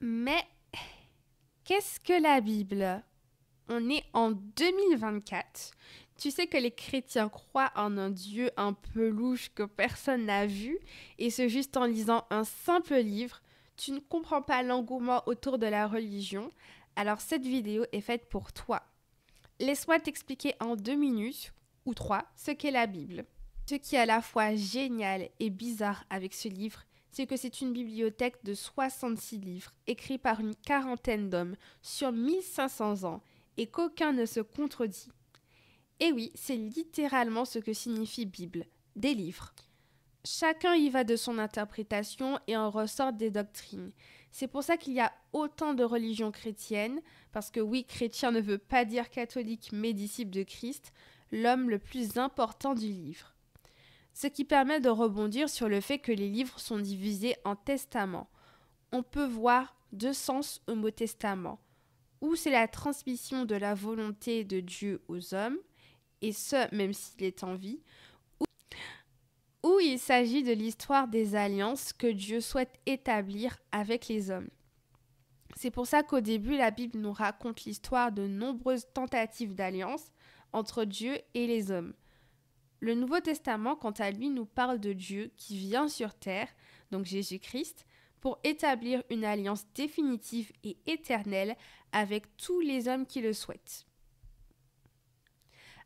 Mais qu'est-ce que la Bible? On est en 2024. Tu sais que les chrétiens croient en un Dieu un peu louche que personne n'a vu, et ce juste en lisant un simple livre. Tu ne comprends pas l'engouement autour de la religion, alors cette vidéo est faite pour toi. Laisse-moi t'expliquer en 2 minutes, ou 3, ce qu'est la Bible. Ce qui est à la fois génial et bizarre avec ce livre, c'est que c'est une bibliothèque de 66 livres, écrits par une quarantaine d'hommes sur 1500 ans, et qu'aucun ne se contredit. Et oui, c'est littéralement ce que signifie Bible, des livres. Chacun y va de son interprétation et en ressort des doctrines. C'est pour ça qu'il y a autant de religions chrétiennes, parce que oui, chrétien ne veut pas dire catholique mais disciple de Christ, l'homme le plus important du livre. Ce qui permet de rebondir sur le fait que les livres sont divisés en testaments. On peut voir deux sens au mot testament, où c'est la transmission de la volonté de Dieu aux hommes, et ce, même s'il est en vie, où il s'agit de l'histoire des alliances que Dieu souhaite établir avec les hommes. C'est pour ça qu'au début, la Bible nous raconte l'histoire de nombreuses tentatives d'alliance entre Dieu et les hommes. Le Nouveau Testament, quant à lui, nous parle de Dieu qui vient sur terre, donc Jésus-Christ, pour établir une alliance définitive et éternelle avec tous les hommes qui le souhaitent.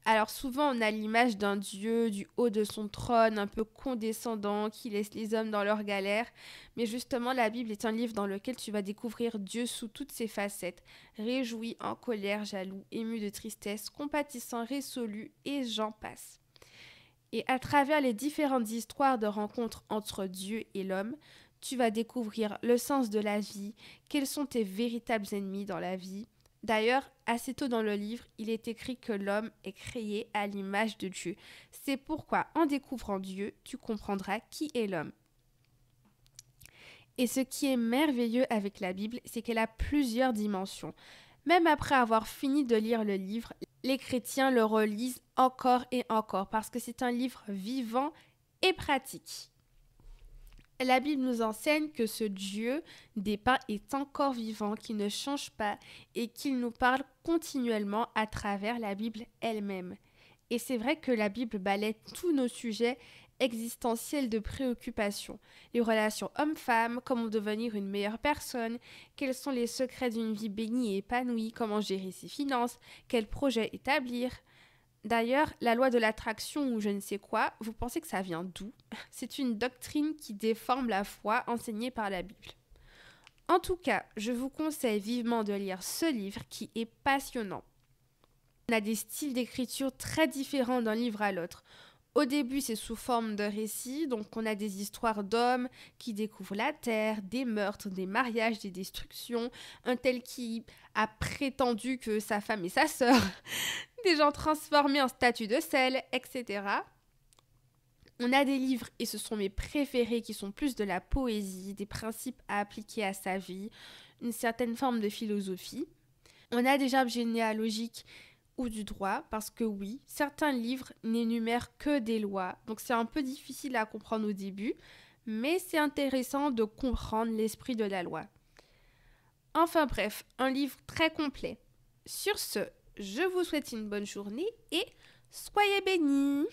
Alors souvent, on a l'image d'un Dieu du haut de son trône, un peu condescendant, qui laisse les hommes dans leur galère. Mais justement, la Bible est un livre dans lequel tu vas découvrir Dieu sous toutes ses facettes. Réjoui, en colère, jaloux, ému de tristesse, compatissant, résolu, et j'en passe. Et à travers les différentes histoires de rencontres entre Dieu et l'homme, tu vas découvrir le sens de la vie, quels sont tes véritables ennemis dans la vie. D'ailleurs, assez tôt dans le livre, il est écrit que l'homme est créé à l'image de Dieu. C'est pourquoi, en découvrant Dieu, tu comprendras qui est l'homme. Et ce qui est merveilleux avec la Bible, c'est qu'elle a plusieurs dimensions. Même après avoir fini de lire le livre, les chrétiens le relisent encore et encore parce que c'est un livre vivant et pratique. La Bible nous enseigne que ce Dieu dépeint est encore vivant, qu'il ne change pas et qu'il nous parle continuellement à travers la Bible elle-même. Et c'est vrai que la Bible balaie tous nos sujets existentiels de préoccupation. Les relations hommes-femmes, comment devenir une meilleure personne, quels sont les secrets d'une vie bénie et épanouie, comment gérer ses finances, quels projets établir. D'ailleurs, la loi de l'attraction ou je ne sais quoi, vous pensez que ça vient d'où? C'est une doctrine qui déforme la foi enseignée par la Bible. En tout cas, je vous conseille vivement de lire ce livre qui est passionnant. On a des styles d'écriture très différents d'un livre à l'autre. Au début, c'est sous forme de récits, donc on a des histoires d'hommes qui découvrent la terre, des meurtres, des mariages, des destructions, un tel qui a prétendu que sa femme est sa sœur, des gens transformés en statues de sel, etc. On a des livres, et ce sont mes préférés, qui sont plus de la poésie, des principes à appliquer à sa vie, une certaine forme de philosophie. On a des arbres généalogiques ou du droit, parce que oui, certains livres n'énumèrent que des lois, donc c'est un peu difficile à comprendre au début, mais c'est intéressant de comprendre l'esprit de la loi. Enfin bref, un livre très complet. Sur ce, je vous souhaite une bonne journée et soyez bénis!